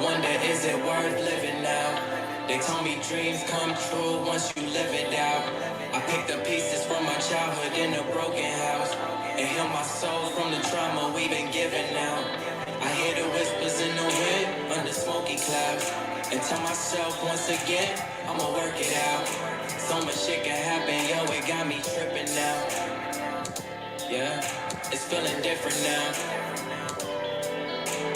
wonder, is it worth living now? They told me dreams come true once you live it out. I picked up pieces from my childhood in a broken house and heal my soul from the trauma we've been given now. I hear the whispers in the wind under smoky clouds and tell myself once again, I'ma work it out. So much shit can happen, yo, it got me tripping now. Yeah, it's feeling different now.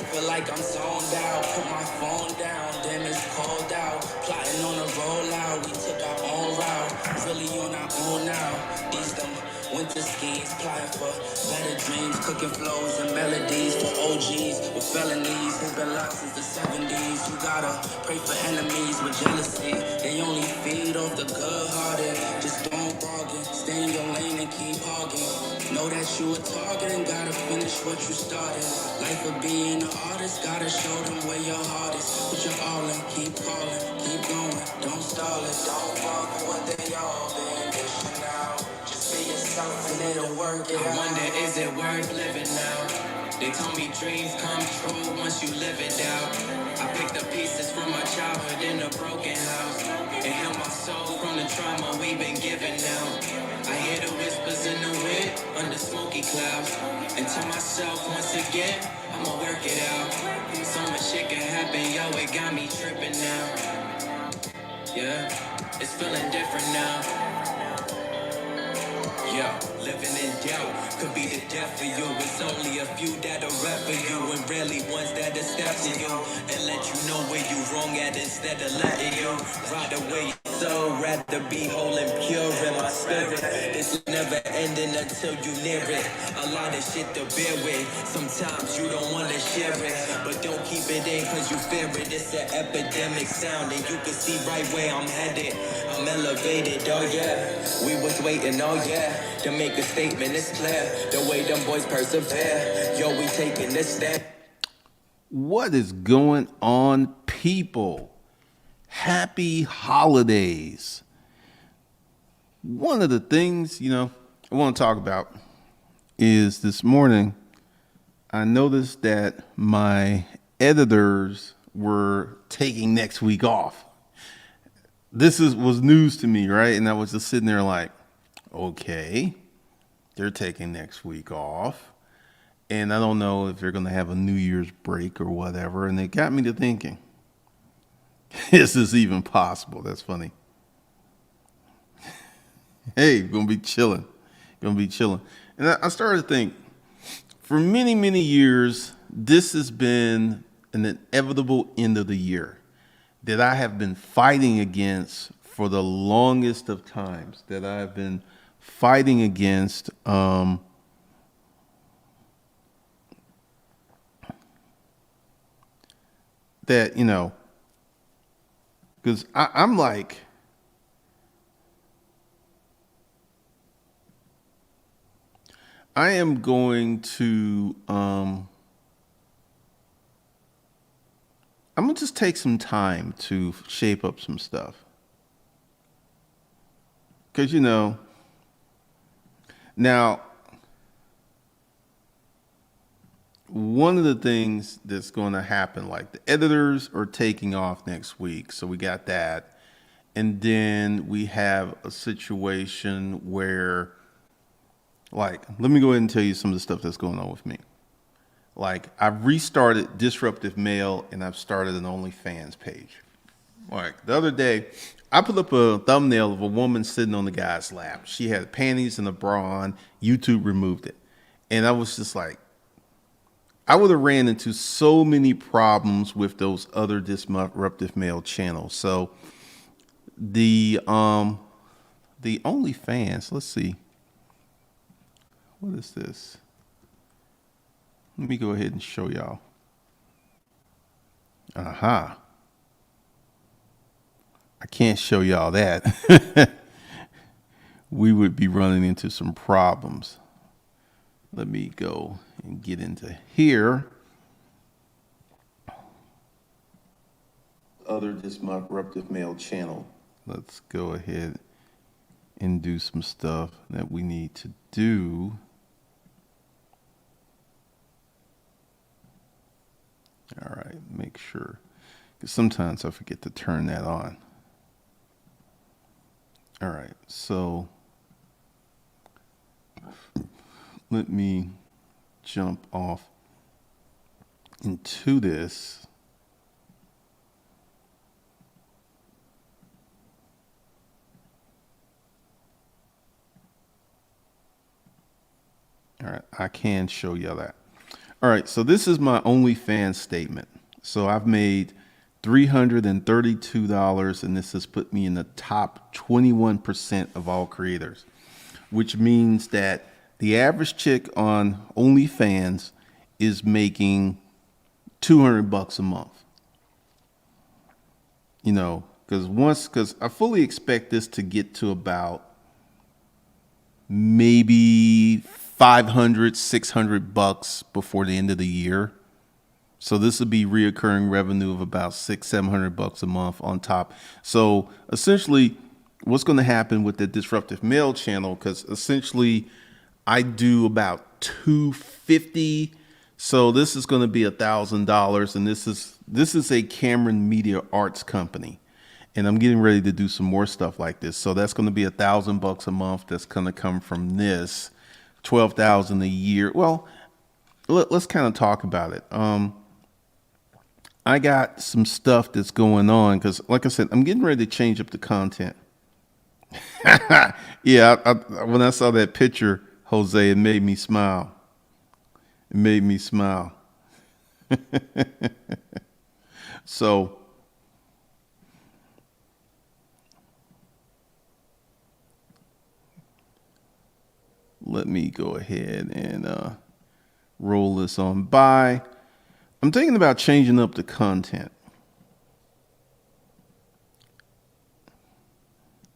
Feel like I'm zoned out, put my phone down, damn it's cold out. Plotting on a rollout, we took our own route, really on our own now. These them winter schemes, plotting for better dreams, cooking flows and melodies for OGs with felonies who've been locked since the 70s. You gotta pray for enemies with jealousy, they only feed off the good-hearted. Just don't bargain, stay in your lane and keep hogging. Know that you a target and gotta finish what you started. Life of being an artist, gotta show them where your heart is. Put your all in, keep calling, keep going, don't stall it. Don't fall for what they all been dishing out. Just be yourself and it'll work it out. I wonder, is it worth living now? They told me dreams come true once you live it out. I picked up pieces from my childhood in a broken house and heal my soul from the trauma we've been given now. I hear the whispers in the wind under smoky clouds and tell myself once again, I'ma work it out. So much shit can happen, yo, it got me tripping now. Yeah, it's feeling different now. Yo, living in doubt could be the death for you. It's only a few that'll rap for you and rarely ones that'll step to you and let you know where you wrong at instead of letting you ride away. So rather be whole and pure in my spirit. It's never ending until you near it. A lot of shit to bear with. Sometimes you don't wanna share it, but don't keep it in cause you fear it. It's an epidemic sound and you can see right where I'm headed. I'm elevated, oh yeah. We was waiting, oh yeah, to make a statement. It's clear the way them boys persevere. Yo, we taking this step. What is going on, people? Happy holidays. One of the things, I want to talk about is this morning I noticed that my editors were taking next week off. This was news to me, right? And I was just sitting there like, okay, they're taking next week off. And I don't know if they're going to have a New Year's break or whatever. And it got me to thinking, is this even possible? That's funny. Hey, going to be chilling. And I started to think, for many, many years, this has been an inevitable end of the year that I have been fighting against for the longest of times, that I've been fighting against that, because I'm like, I am going to, I'm going to just take some time to shape up some stuff. Because, now, one of the things that's going to happen, like the editors are taking off next week. So we got that. And then we have a situation where, like, let me go ahead and tell you some of the stuff that's going on with me. Like, I've restarted Disruptive Mail and I've started an OnlyFans page. Like, the other day, I put up a thumbnail of a woman sitting on the guy's lap. She had panties and a bra on. YouTube removed it. And I was just like, I would have ran into so many problems with those other Disruptive Mail channels. So the OnlyFans, let's see. What is this? Let me go ahead and show y'all. Aha. I can't show y'all that. We would be running into some problems. Let me go and get into here. Other Disruptive Mail channel. Let's go ahead and do some stuff that we need to do. All right, make sure Sometimes I forget to turn that on. All right, so let me jump off into this. All right, I can show you that. All right, so this is my OnlyFans statement. So I've made $332, and this has put me in the top 21% of all creators, which means that the average chick on OnlyFans is making $200 a month. You know, because I fully expect this to get to about maybe 500, $600 before the end of the year. So this would be reoccurring revenue of about $600-700 a month on top. So essentially, what's going to happen with the Disruptive Mail channel? Because essentially, I do about $250. So this is going to be $1,000, and this is a Cameron Media Arts company, and I'm getting ready to do some more stuff like this. So that's going to be $1,000 a month. That's going to come from this, 12,000 a year. Well, let's kind of talk about it. I got some stuff that's going on because, like I said, I'm getting ready to change up the content. Yeah, when I saw that picture, Jose, it made me smile. It made me smile. So let me go ahead and roll this on by. I'm thinking about changing up the content.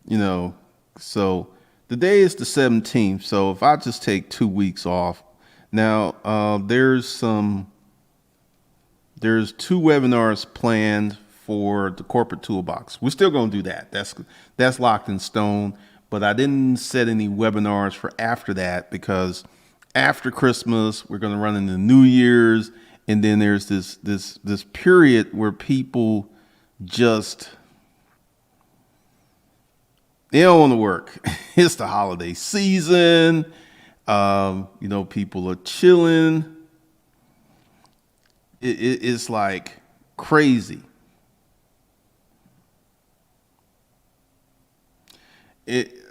You know, so the day is the 17th. So if I just take 2 weeks off, now there's 2 webinars planned for the corporate toolbox. We're still going to do that. That's locked in stone. But I didn't set any webinars for after that because after Christmas we're going to run into New Year's, and then there's this period where people just they don't want to work. It's the holiday season. You know, people are chilling. It's like crazy.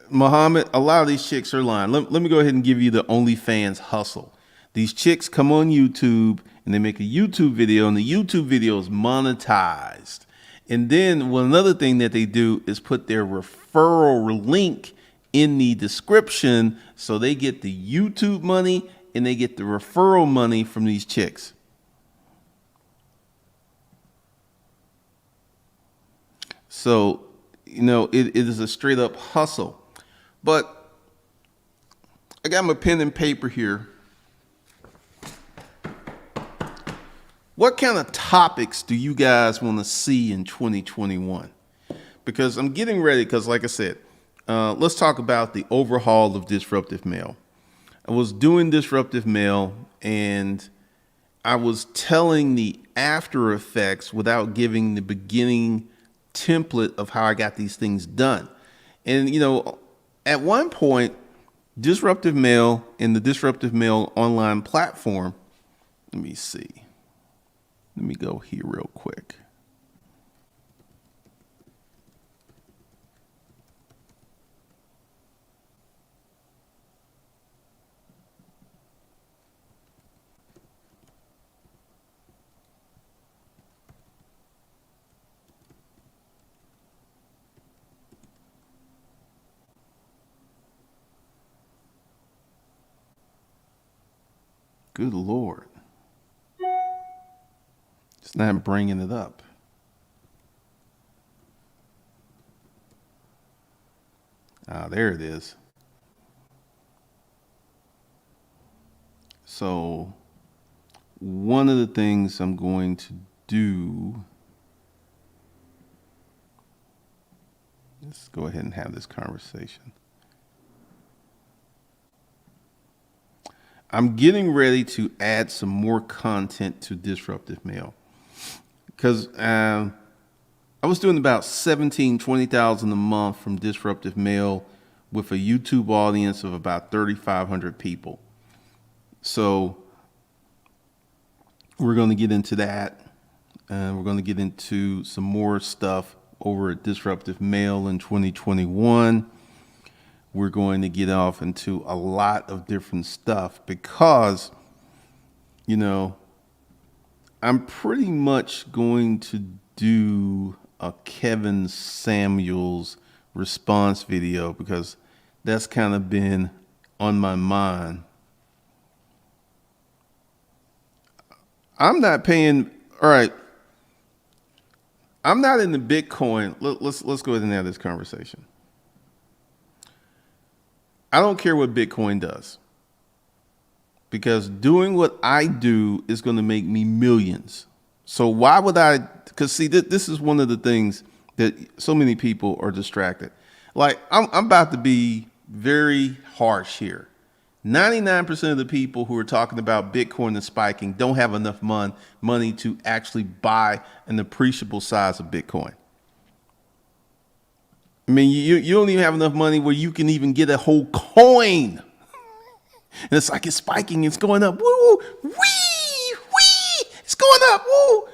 Muhammad, a lot of these chicks are lying. Let me go ahead and give you the OnlyFans hustle. These chicks come on YouTube and they make a YouTube video, and the YouTube video is monetized. And then another thing that they do is put their referral link in the description, so they get the YouTube money and they get the referral money from these chicks. So, you know, it is a straight up hustle. But I got my pen and paper here. What kind of topics do you guys want to see in 2021? Because I'm getting ready, because like I said, let's talk about the overhaul of Disruptive Mail. I was doing Disruptive Mail and I was telling the after effects without giving the beginning template of how I got these things done. And, you know, at one point, Disruptive Mail and the Disruptive Mail online platform, let me see. Let me go here real quick. Good Lord. It's not bringing it up. Ah, there it is. So one of the things I'm going to do, let's go ahead and have this conversation. I'm getting ready to add some more content to Disruptive Mail because I was doing about 17, 20,000 a month from Disruptive Mail with a YouTube audience of about 3,500 people. So we're going to get into that. And we're going to get into some more stuff over at Disruptive Mail in 2021. We're going to get off into a lot of different stuff because, you know, I'm pretty much going to do a Kevin Samuels response video because that's kind of been on my mind. I'm not paying. All right. I'm not into Bitcoin. Let's go ahead and have this conversation. I don't care what Bitcoin does because doing what I do is going to make me millions. So why would I? Because see, this is one of the things that so many people are distracted. Like I'm about to be very harsh here. 99% of the people who are talking about Bitcoin and spiking don't have enough money to actually buy an appreciable size of Bitcoin. I mean, you don't even have enough money where you can even get a whole coin. And it's like it's spiking, it's going up. Woo, wee, it's going up. Woo.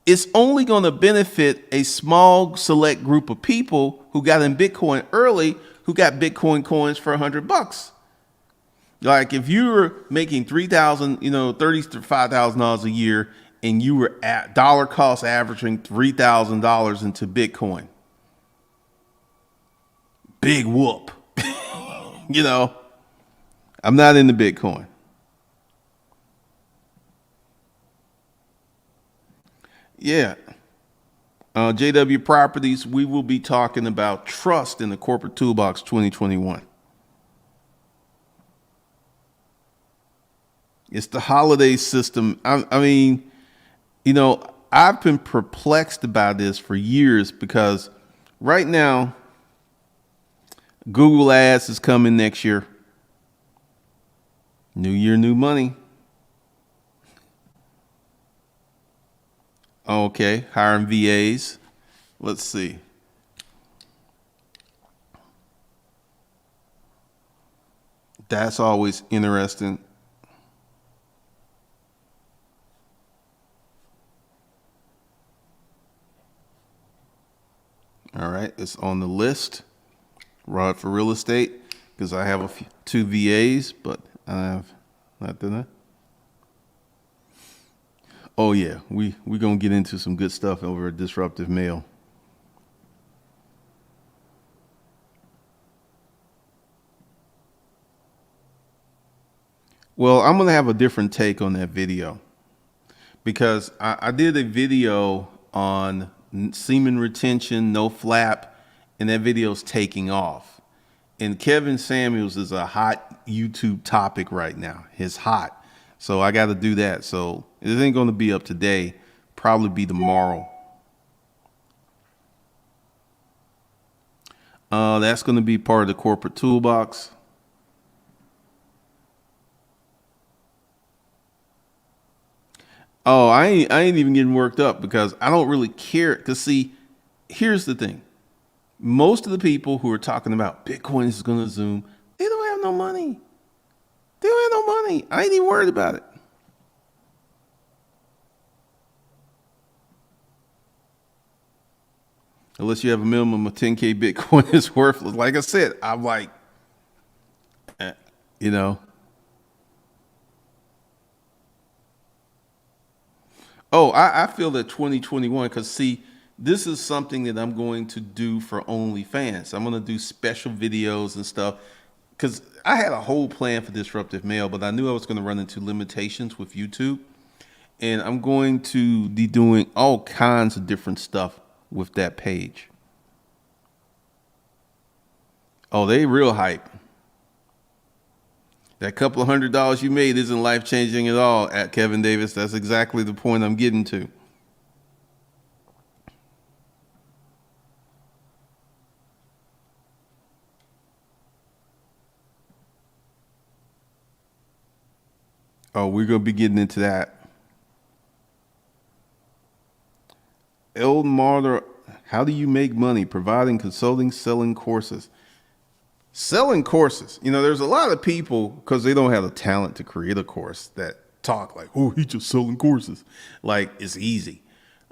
It's only going to benefit a small select group of people who got in Bitcoin early, who got Bitcoin coins for $100. Like if you were making $35,000 a year and you were at dollar cost averaging $3,000 into Bitcoin, big whoop. I'm not into Bitcoin. Yeah. JW Properties, we will be talking about trust in the Corporate Toolbox 2021. It's the holiday system. I mean, I've been perplexed about this for years because right now, Google Ads is coming next year. New year, new money. Okay, hiring VAs. Let's see. That's always interesting. All right, it's on the list. Rod for real estate because I have two VAs, but I have not done that. Oh yeah, we gonna get into some good stuff over at Disruptive Mail. Well, I'm gonna have a different take on that video because I did a video on semen retention, no flap, and that video's taking off. And Kevin Samuels is a hot YouTube topic right now. It's hot. So I got to do that. So it ain't going to be up today. Probably be tomorrow. That's going to be part of the Corporate Toolbox. Oh, I ain't even getting worked up because I don't really care. Because see, here's the thing. Most of the people who are talking about Bitcoin is going to zoom, they don't have no money. They don't have no money. I ain't even worried about it. Unless you have a minimum of 10K Bitcoin, it's worthless. Like I said, I'm like, you know. Oh, I feel that 2021, because see, this is something that I'm going to do for OnlyFans. I'm going to do special videos and stuff because I had a whole plan for Disruptive Mail, but I knew I was going to run into limitations with YouTube. And I'm going to be doing all kinds of different stuff with that page. Oh, they real hype. That couple of $100 you made isn't life changing at all at Kevin Davis. That's exactly the point I'm getting to. Oh, we're going to be getting into that. Elmarder, how do you make money? Providing consulting, selling courses. Selling courses. You know, there's a lot of people, because they don't have the talent to create a course, that talk like, oh, he's just selling courses. Like, it's easy.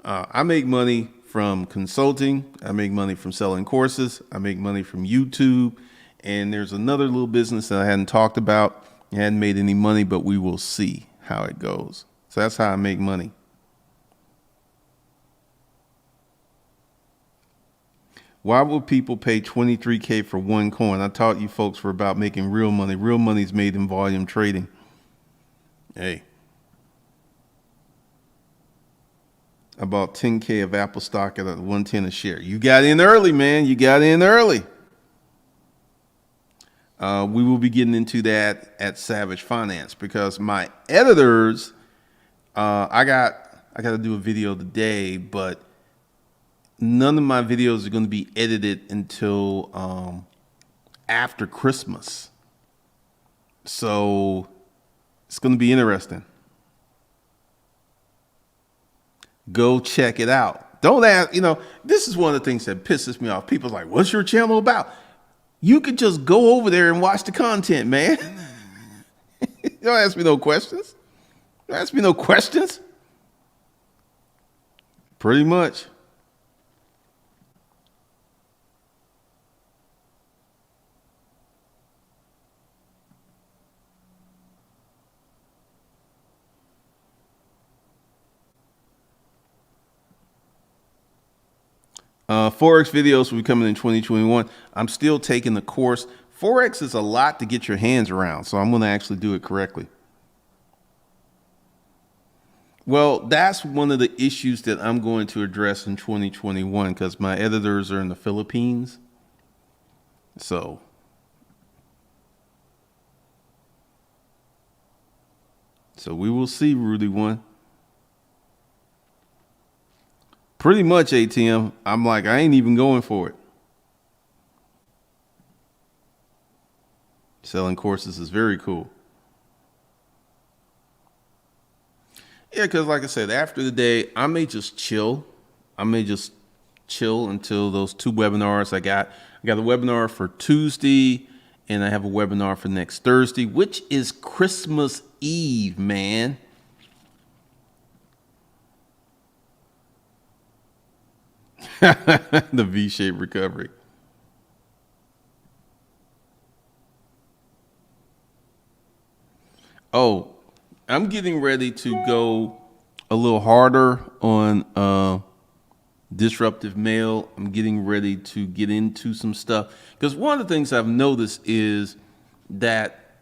I make money from consulting. I make money from selling courses. I make money from YouTube. And there's another little business that I hadn't talked about. I hadn't made any money, but we will see how it goes. So that's how I make money. Why would people pay 23K for one coin? I taught you folks for about making real money. Real money's made in volume trading. Hey. I bought 10K of Apple stock at 110 a share. You got in early, man. You got in early. We will be getting into that at Savage Finance, because my editors, I got to do a video today, but none of my videos are going to be edited until after Christmas. So it's going to be interesting. Go check it out. Don't ask, this is one of the things that pisses me off. People's like, what's your channel about? You could just go over there and watch the content, man. Don't ask me no questions. Don't ask me no questions. Pretty much. Forex videos will be coming in 2021. I'm still taking the course. Forex is a lot to get your hands around, so I'm going to actually do it correctly. Well, that's one of the issues that I'm going to address in 2021, because my editors are in the Philippines. So we will see, Rudy One. Pretty much, ATM. I'm like, I ain't even going for it. Selling courses is very cool. Yeah, because like I said, after the day, I may just chill. Until those two webinars I got. I got a webinar for Tuesday, and I have a webinar for next Thursday, which is Christmas Eve, man. The V-shaped recovery. Oh, I'm getting ready to go a little harder on disruptive mail. I'm getting ready to get into some stuff, because one of the things I've noticed is that,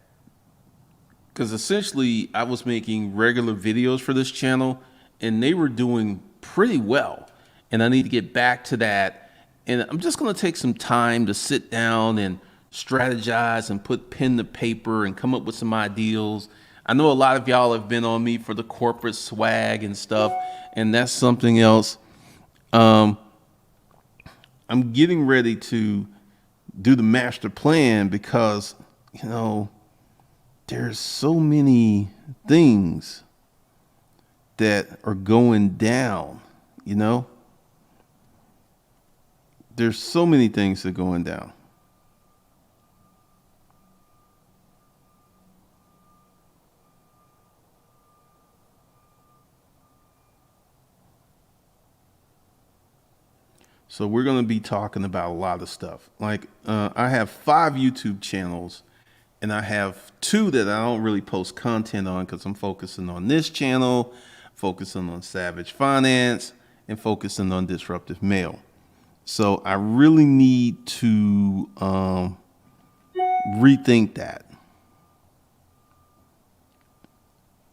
because essentially I was making regular videos for this channel and they were doing pretty well. And I need to get back to that. And I'm just going to take some time to sit down and strategize and put pen to paper and come up with some ideals. I know a lot of y'all have been on me for the corporate swag and stuff, and that's something else. I'm getting ready to do the master plan, because, there's so many things that are going down, There's so many things that are going down. So we're going to be talking about a lot of stuff. Like I have 5 YouTube channels, and I have 2 that I don't really post content on, because I'm focusing on this channel, focusing on Savage Finance, and focusing on Disruptive Mail. So I really need to rethink that.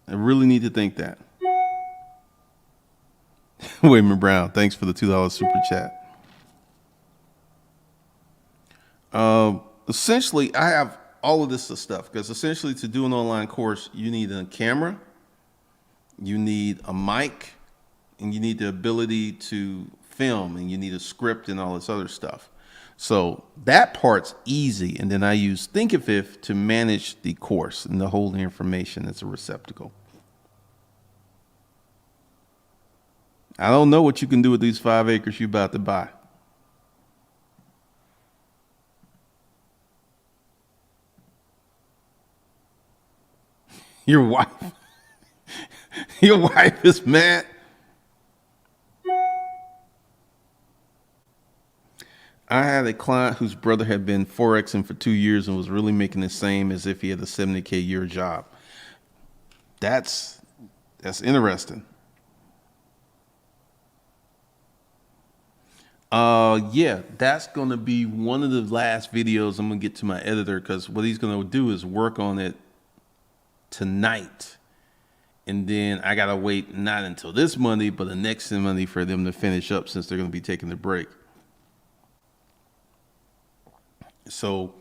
I really need to think that. Wayman Brown, thanks for the $2 super chat. Essentially, I have all of this stuff, because essentially to do an online course, you need a camera, you need a mic, and you need the ability to film, and you need a script and all this other stuff. So that part's easy. And then I use Thinkific to manage the course and to hold the information as a receptacle. I don't know what you can do with these 5 acres you about to buy. Your wife, your wife is mad. I had a client whose brother had been Forexing for 2 years and was really making the same as if he had a 70K year job. That's that's interesting. Yeah, that's gonna be one of the last videos I'm gonna get to my editor because what he's gonna do is work on it tonight. And then I gotta wait not until this Monday, but the next Monday for them to finish up since they're gonna be taking the break. So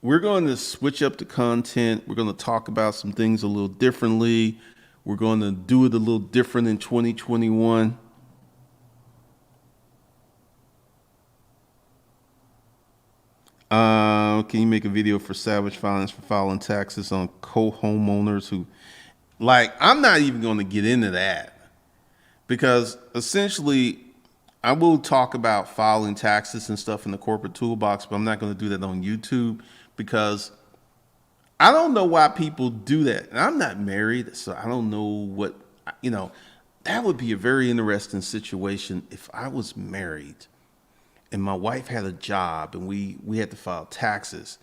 we're going to switch up the content. We're going to talk about some things a little differently. We're going to do it a little different in 2021. Can you make a video for savage violence for filing taxes on co-homeowners who, like, I'm not even going to get into that because essentially I will talk about filing taxes and stuff in the corporate toolbox, but I'm not going to do that on YouTube because I don't know why people do that. And I'm not married, so I don't know what, you know, that would be a very interesting situation if I was married and my wife had a job and we had to file taxes.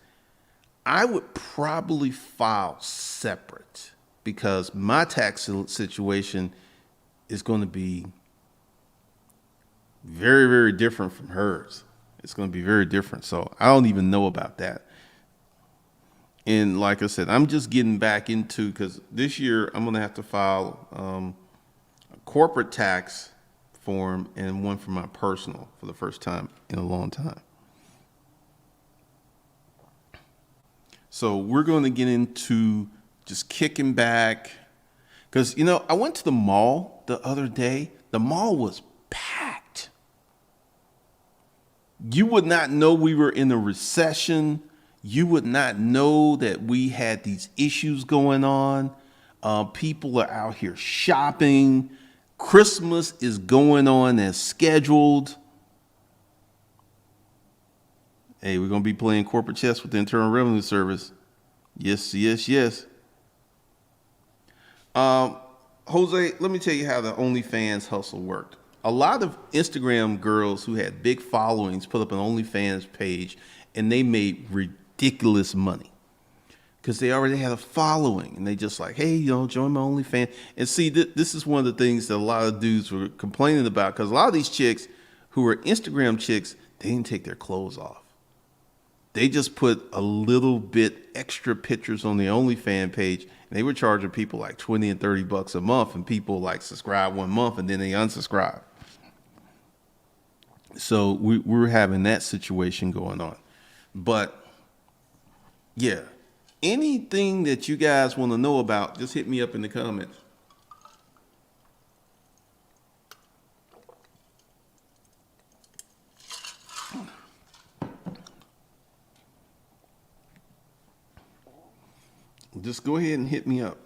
I would probably file separate because my tax situation is going to be very, very different from hers. It's going to be very different. So I don't even know about that. And like I said, I'm just getting back into, because this year I'm going to have to file a corporate tax form and one for my personal for the first time in a long time. So we're going to get into just kicking back. Because, you know, I went to the mall the other day. The mall was packed. You would not know we were in a recession. You would not know that we had these issues going on. People are out here shopping. Christmas is going on as scheduled. Hey, we're going to be playing corporate chess with the Internal Revenue Service. Yes, yes, yes. Jose, let me tell you how the OnlyFans hustle worked. A lot of Instagram girls who had big followings put up an OnlyFans page and they made ridiculous money because they already had a following and they just like, hey, you know, join my OnlyFans. And see, this is one of the things that a lot of dudes were complaining about because a lot of these chicks who were Instagram chicks, they didn't take their clothes off. They just put a little bit extra pictures on the OnlyFans page. And they were charging people like 20 and 30 bucks a month, and people like subscribe 1 month and then they unsubscribe. So we're having that situation going on. But yeah, anything that you guys want to know about, just hit me up in the comments. Just go ahead and hit me up.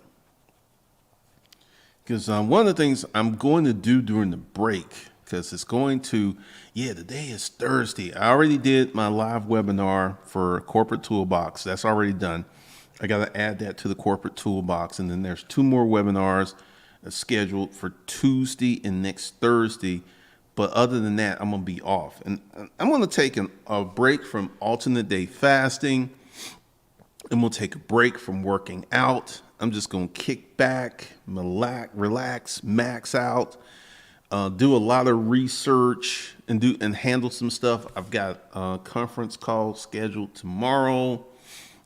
Because one of the things I'm going to do during the break, because it's going to, yeah, today is Thursday. I already did my live webinar for Corporate Toolbox. That's already done. I got to add that to the Corporate Toolbox. And then there's 2 more webinars scheduled for Tuesday and next Thursday. But other than that, I'm going to be off. And I'm going to take a break from alternate day fasting. And we'll take a break from working out. I'm just going to kick back, relax, max out, do a lot of research and handle some stuff. I've got a conference call scheduled tomorrow.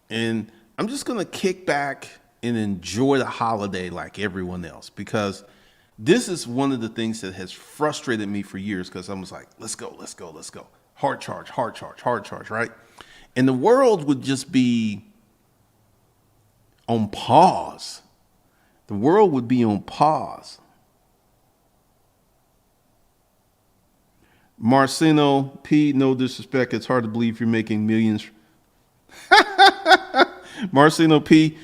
And I'm just going to kick back and enjoy the holiday like everyone else, because this is one of the things that has frustrated me for years, because I was like, let's go. Hard charge, right? And the world would just be on pause. The world would be on pause. Marcino P, no disrespect, it's hard to believe you're making millions. Marcino P,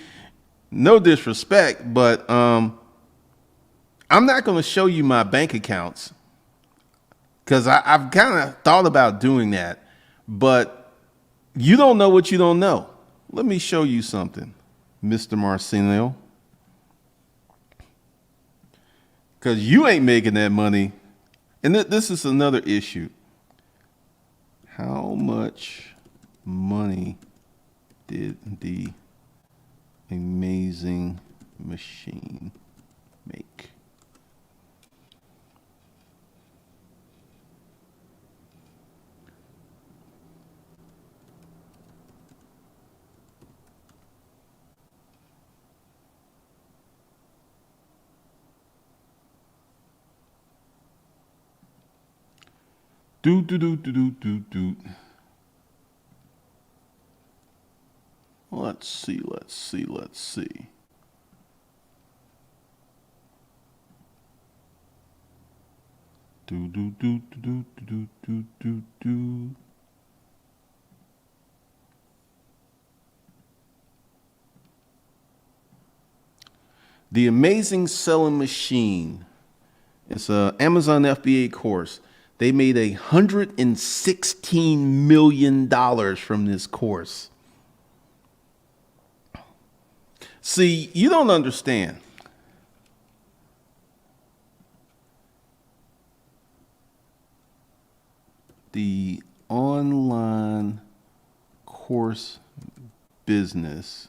no disrespect, but I'm not going to show you my bank accounts because I've kind of thought about doing that, but you don't know what you don't know. Let me show you something, Mr. Marcinio, because you ain't making that money. And this is another issue. How much money did the amazing machine make? Do do do do do do do. Let's see. Do do do do do do do do. The Amazing Selling Machine. It's a Amazon FBA course. They made $116 million from this course. See, you don't understand. The online course business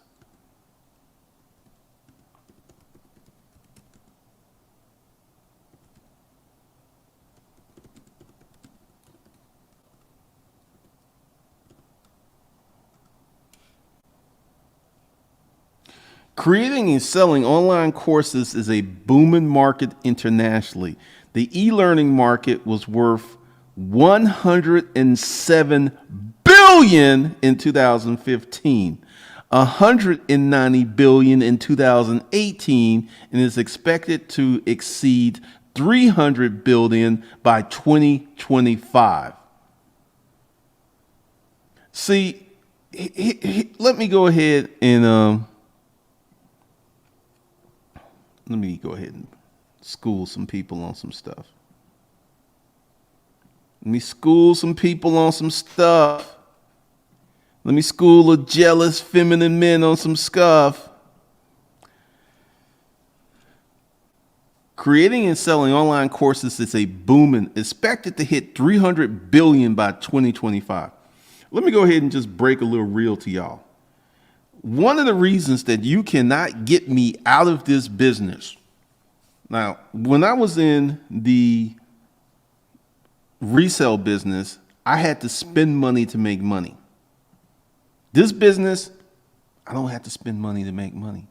creating and selling online courses is a booming market internationally. The e-learning market was worth $107 billion in 2015, $190 billion in 2018, and is expected to exceed $300 billion by 2025. See, let me go ahead and school some people on some stuff. Let me school some people on some stuff. Let me school a jealous feminine men on some stuff. Creating and selling online courses is a booming, expected to hit $300 billion by 2025. Let me go ahead and just break a little reel to y'all. One of the reasons that you cannot get me out of this business. Now, when I was in the resale business, I had to spend money to make money. This business, I don't have to spend money to make money.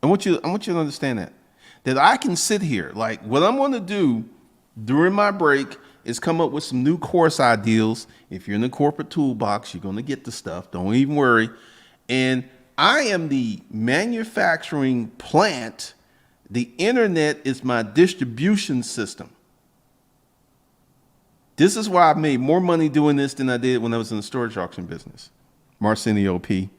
I want you to understand that I can sit here, like what I'm going to do during my break is come up with some new course ideas. If you're in the corporate toolbox, you're going to get the stuff. Don't even worry. And I am the manufacturing plant. The internet is my distribution system. This is why I made more money doing this than I did when I was in the storage auction business. Marcinio P.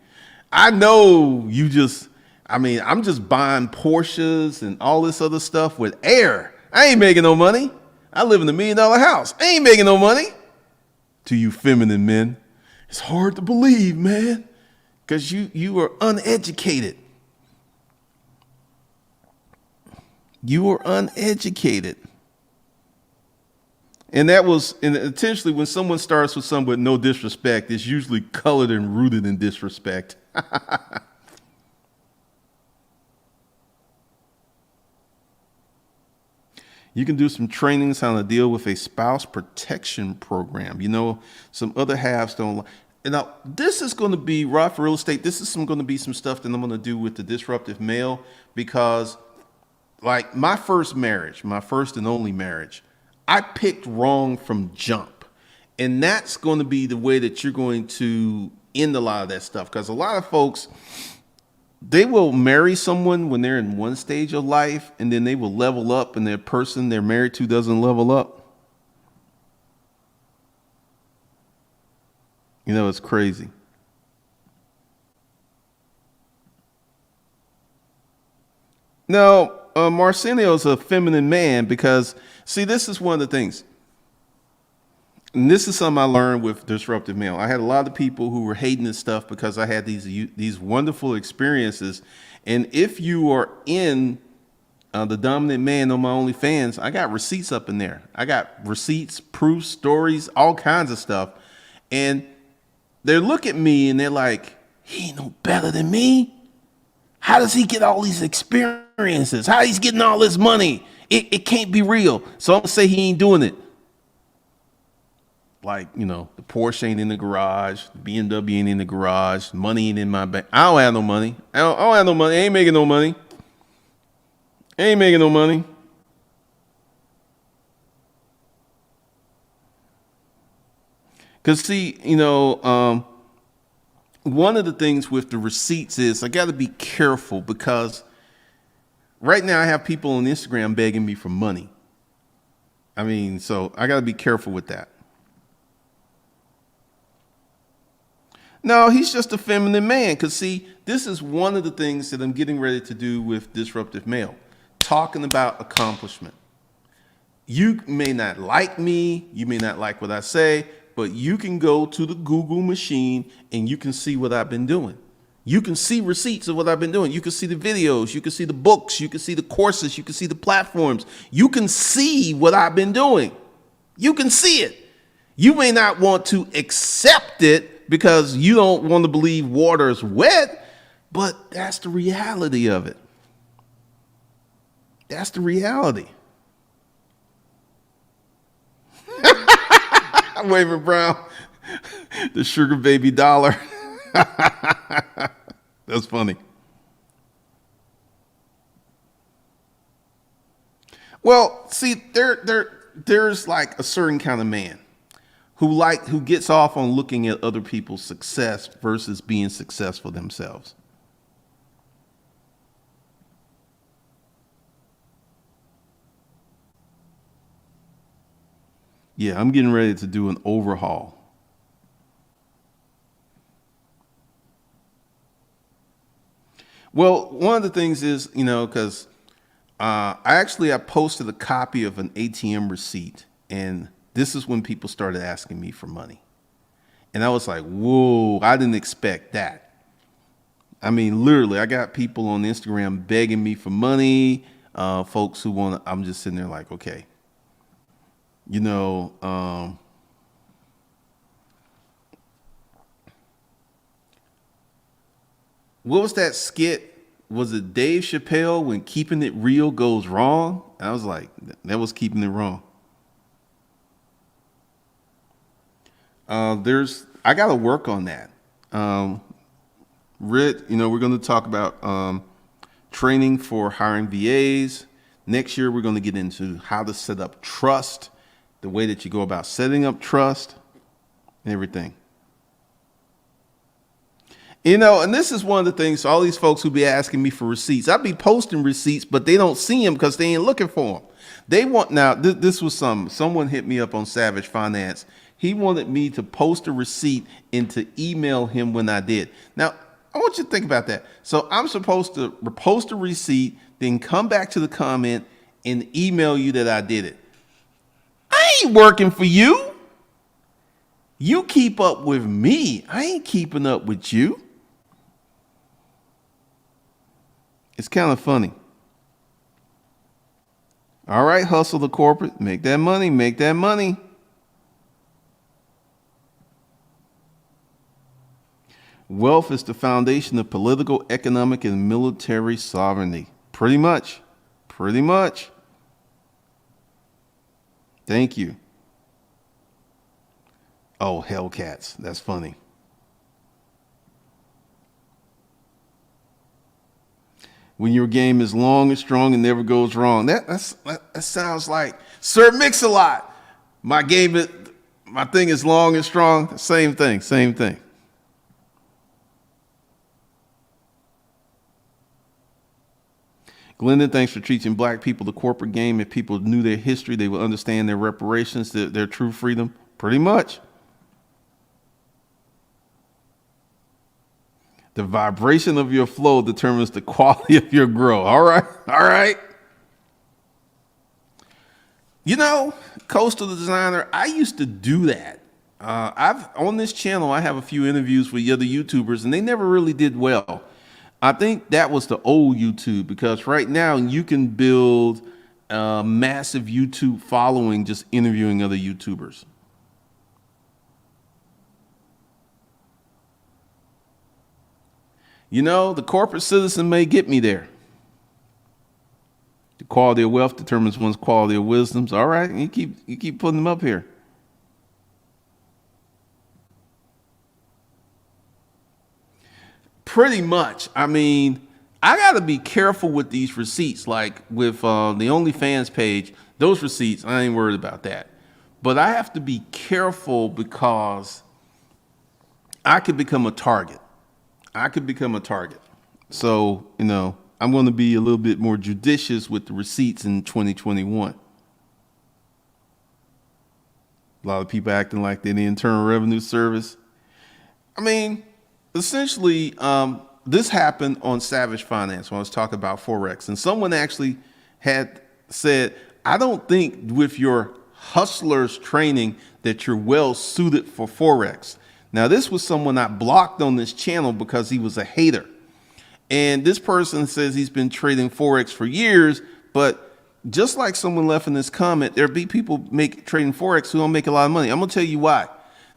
I know I'm just buying Porsches and all this other stuff with air. I ain't making no money. I live in $1 million house. I ain't making no money. To you feminine men, it's hard to believe, man, because you are uneducated. You are uneducated. And intentionally, when someone starts with something with no disrespect, it's usually colored and rooted in disrespect. You can do some trainings on how to deal with a spouse protection program. Some other halves don't. Now, this is going to be raw for real estate. This is going to be some stuff that I'm going to do with the disruptive male because, like, my first and only marriage, I picked wrong from jump. And that's going to be the way that you're going to end a lot of that stuff. Because a lot of folks, they will marry someone when they're in one stage of life, and then they will level up, and the person they're married to doesn't level up. It's crazy. Now, Marcelio's a feminine man because, see, this is one of the things. And this is something I learned with Disruptive Male. I had a lot of people who were hating this stuff because I had these wonderful experiences. And if you are in the dominant man on my OnlyFans, I got receipts up in there. I got receipts, proofs, stories, all kinds of stuff. And they look at me and they're like, he ain't no better than me. How does he get all these experiences? How he's getting all this money? It can't be real. So I'm gonna say he ain't doing it. Like, you know, the Porsche ain't in the garage, the BMW ain't in the garage, money ain't in my bank. I don't have no money. I don't have no money. I ain't making no money. Ain't making no money. Because, see, you know, one of the things with the receipts is I got to be careful because right now I have people on Instagram begging me for money. I mean, so I got to be careful with that. No, he's just a feminine man. Because, see, this is one of the things that I'm getting ready to do with Disruptive Male. Talking about accomplishment. You may not like me. You may not like what I say. But you can go to the Google machine and you can see what I've been doing. You can see receipts of what I've been doing. You can see the videos. You can see the books. You can see the courses. You can see the platforms. You can see what I've been doing. You can see it. You may not want to accept it because you don't want to believe water is wet, but that's the reality of it. That's the reality. I'm waving Brown, the sugar baby dollar. That's funny. Well, see, there's like a certain kind of man who gets off on looking at other people's success versus being successful themselves. Yeah, I'm getting ready to do an overhaul. Well, one of the things is, you know, because I posted a copy of an ATM receipt, and this is when people started asking me for money. And I was like, whoa, I didn't expect that. I mean, literally, I got people on Instagram begging me for money, folks who want to, I'm just sitting there like, okay, you know, what was that skit? Was it Dave Chappelle when keeping it real goes wrong? I was like, that was keeping it wrong. I got to work on that. You know, we're going to talk about training for hiring VAs. Next year, we're going to get into how to set up trust, the way that you go about setting up trust, and everything. You know, and this is one of the things, all these folks who be asking me for receipts, I be posting receipts, but they don't see them because they ain't looking for them. They want, now, this was someone hit me up on Savage Finance. He wanted me to post a receipt and to email him when I did. Now, I want you to think about that. So I'm supposed to post a receipt, then come back to the comment and email you that I did it. I ain't working for you. You keep up with me. I ain't keeping up with you. It's kind of funny. All right, hustle the corporate. Make that money. Make that money. Wealth is the foundation of political, economic, and military sovereignty. Pretty much. Pretty much. Thank you. Oh, Hellcats. That's funny. When your game is long and strong and never goes wrong. That sounds like Sir Mix-a-Lot. My thing is long and strong. Same thing. Same thing. Glendon, thanks for teaching black people the corporate game. If people knew their history, they would understand their reparations, their true freedom. Pretty much. The vibration of your flow determines the quality of your growth. All right. All right. You know, Coastal Designer, I used to do that. I've on this channel, I have a few interviews with other YouTubers, and they never really did well. I think that was the old YouTube because right now you can build a massive YouTube following just interviewing other YouTubers. You know, the corporate citizen may get me there. The quality of wealth determines one's quality of wisdoms. All right, you keep putting them up here. Pretty much. I mean, I got to be careful with these receipts. Like with the OnlyFans page, those receipts, I ain't worried about that. But I have to be careful because I could become a target. I could become a target. So, I'm going to be a little bit more judicious with the receipts in 2021. A lot of people acting like they're the Internal Revenue Service. I mean, essentially, this happened on Savage Finance when I was talking about Forex. And someone actually had said, I don't think with your hustler's training that you're well suited for Forex. Now, this was someone I blocked on this channel because he was a hater. And this person says he's been trading Forex for years, but just like someone left in this comment, there'll be people trading Forex who don't make a lot of money. I'm going to tell you why.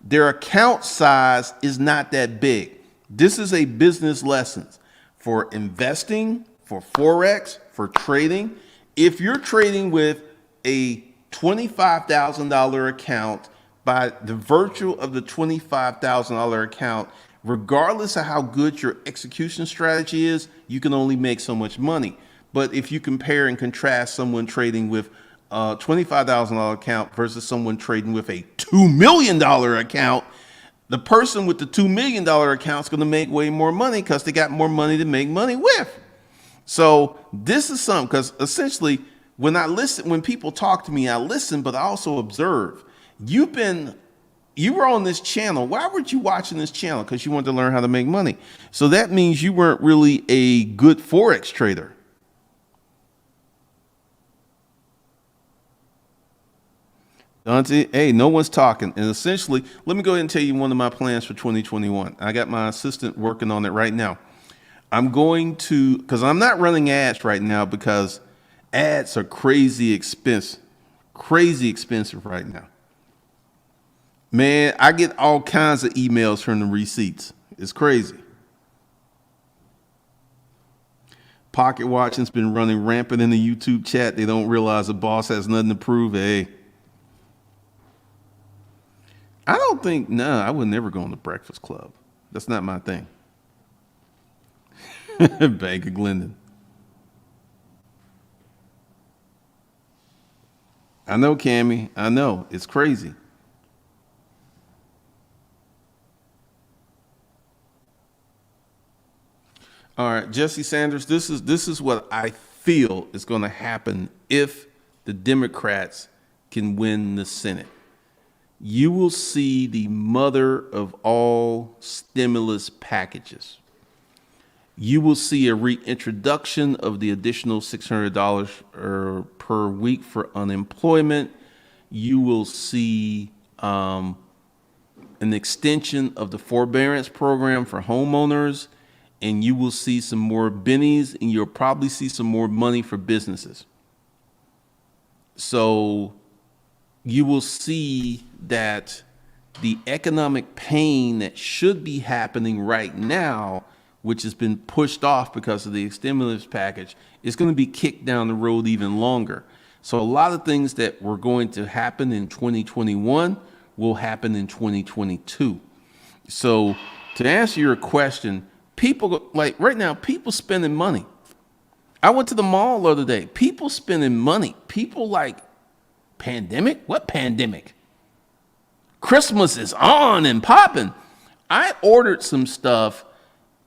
Their account size is not that big. This is a business lesson for investing, for Forex, for trading. If you're trading with a $25,000 account, by the virtue of the $25,000 account, regardless of how good your execution strategy is, you can only make so much money. But if you compare and contrast someone trading with a $25,000 account versus someone trading with a $2 million account, the person with the $2 million account is going to make way more money because they got more money to make money with. So this is something, because essentially when people talk to me, I listen, but I also observe. You were on this channel. Why weren't you watching this channel? Because you wanted to learn how to make money. So that means you weren't really a good Forex trader. Dante, hey, no one's talking. And essentially, let me go ahead and tell you one of my plans for 2021. I got my assistant working on it right now. I'm going to, because I'm not running ads right now because ads are crazy expensive right now. Man, I get all kinds of emails from the receipts. It's crazy. Pocket watching's been running rampant in the YouTube chat. They don't realize the boss has nothing to prove. Hey, I would never go on the Breakfast Club. That's not my thing. Bank of Glendon. I know, Cammy. I know. It's crazy. All right, Jesse Sanders, this is what I feel is going to happen if the Democrats can win the Senate. You will see the mother of all stimulus packages. You will see a reintroduction of the additional $600 per week for unemployment. You will see an extension of the forbearance program for homeowners, and you will see some more bennies, and you'll probably see some more money for businesses. So you will see that the economic pain that should be happening right now, which has been pushed off because of the stimulus package, is going to be kicked down the road even longer. So a lot of things that were going to happen in 2021 will happen in 2022. So to answer your question, people, like right now, people spending money. I went to the mall the other day. People spending money. People like, pandemic? What pandemic? Christmas is on and popping. I ordered some stuff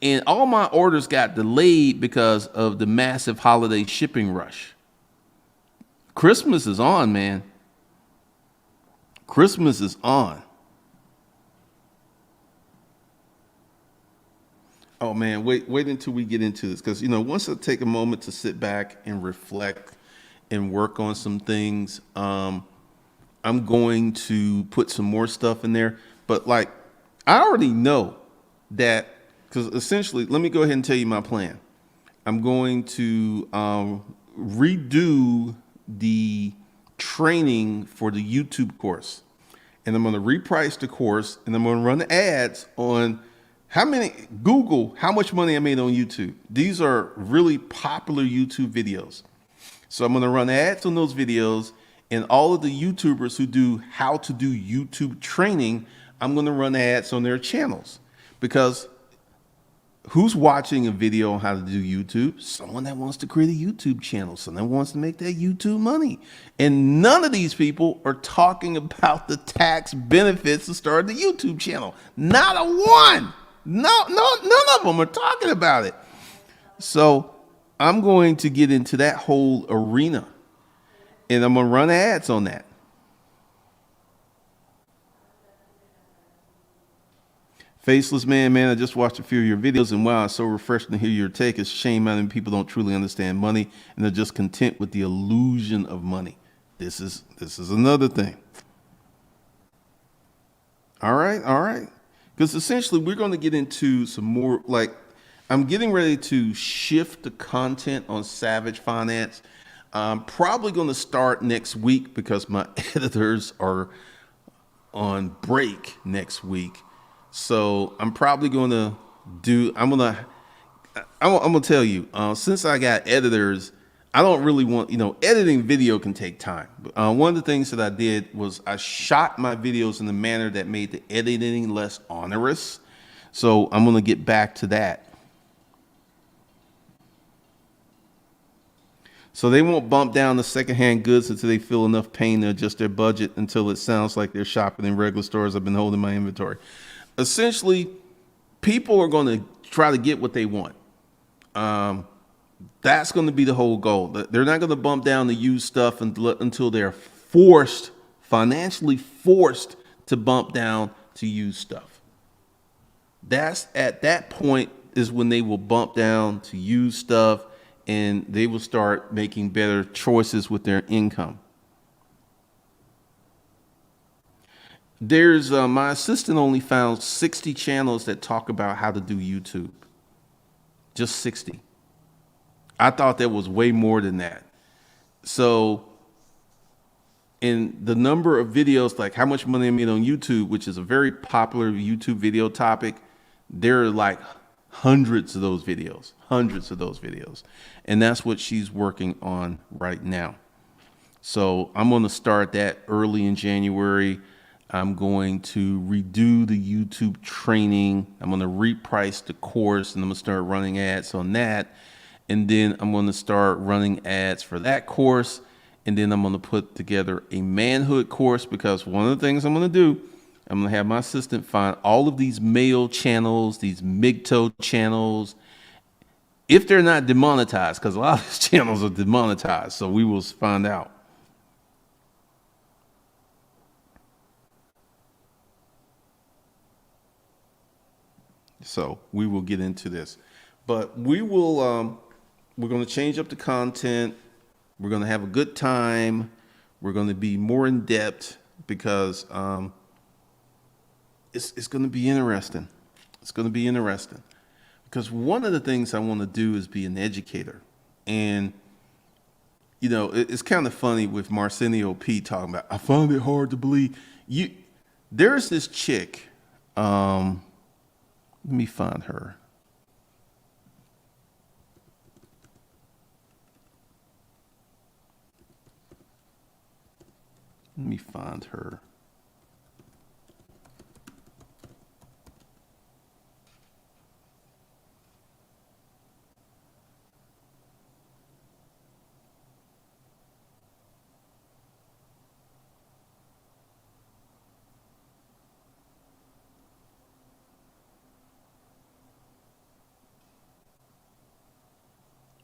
and all my orders got delayed because of the massive holiday shipping rush. Christmas is on, man. Christmas is on. Oh man, wait until we get into this, because once I take a moment to sit back and reflect and work on some things. I'm going to put some more stuff in there, but like I already know that because essentially, let me go ahead and tell you my plan. I'm going to redo the training for the YouTube course, and I'm going to reprice the course, and I'm going to run ads on Google how much money I made on YouTube. These are really popular YouTube videos. So I'm going to run ads on those videos, and all of the YouTubers who do how to do YouTube training, I'm going to run ads on their channels because who's watching a video on how to do YouTube? Someone that wants to create a YouTube channel, someone that wants to make that YouTube money. And none of these people are talking about the tax benefits of starting a YouTube channel. Not a one. No, none of them are talking about it. So I'm going to get into that whole arena, and I'm going to run ads on that. Faceless man, I just watched a few of your videos, and wow, it's so refreshing to hear your take. It's a shame how many people don't truly understand money, and they're just content with the illusion of money. This is another thing. All right. Because essentially, we're going to get into some more, like, I'm getting ready to shift the content on Savage Finance. I'm probably going to start next week because my editors are on break next week. So I'm probably going to I'm going to tell you, since I got editors, I don't really want, editing video can take time. One of the things that I did was I shot my videos in a manner that made the editing less onerous. So I'm going to get back to that. So they won't bump down the secondhand goods until they feel enough pain to adjust their budget until it sounds like they're shopping in regular stores. I've been holding my inventory. Essentially, people are going to try to get what they want. That's going to be the whole goal. They're not going to bump down the used stuff until they're financially forced to bump down to used stuff. That's at that point is when they will bump down to used stuff, and they will start making better choices with their income. There's my assistant only found 60 channels that talk about how to do YouTube. Just 60. I thought there was way more than that. So in the number of videos, like how much money I made on YouTube, which is a very popular YouTube video topic, there are like hundreds of those videos. And that's what she's working on right now. So I'm going to start that early in January. I'm going to redo the YouTube training. I'm going to reprice the course, and I'm going to start running ads on that. And then I'm going to start running ads for that course. And then I'm going to put together a manhood course, because one of the things I'm going to do, I'm going to have my assistant find all of these male channels, these MGTOW channels, if they're not demonetized, because a lot of these channels are demonetized. So we will find out. So we will get into this, but we're going to change up the content. We're going to have a good time. We're going to be more in depth because it's going to be interesting. It's going to be interesting because one of the things I want to do is be an educator. And, it's kind of funny with Marcinio P talking about, I find it hard to believe there's this chick. Let me find her. Let me find her.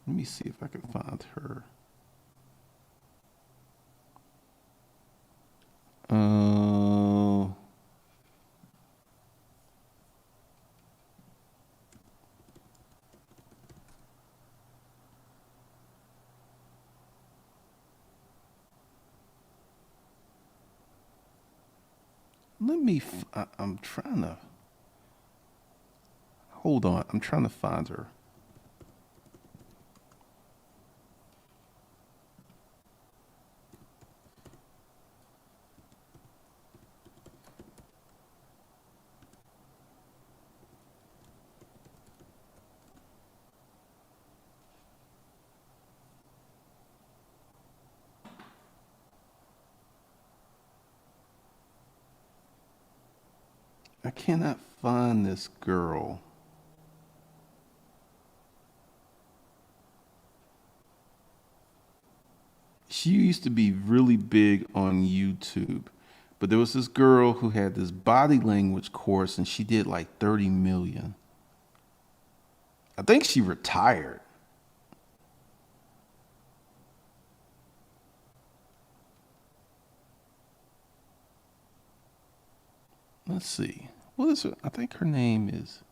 Let me see if I can find her. I'm trying to hold on. I'm trying to find her. I cannot find this girl. She used to be really big on YouTube, but there was this girl who had this body language course and she did like 30 million. I think she retired. Let's see. What is it? I think her name is.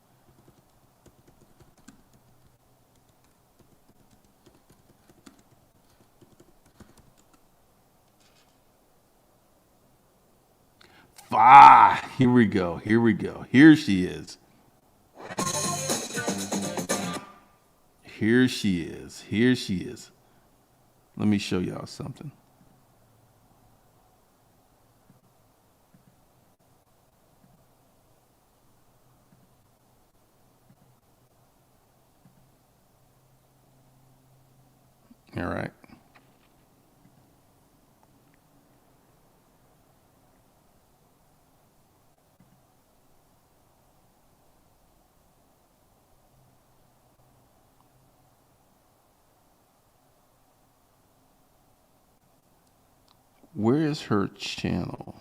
Here we go. Here we go. Here she is. Here she is. Here she is. Let me show y'all something. All right. Where is her channel?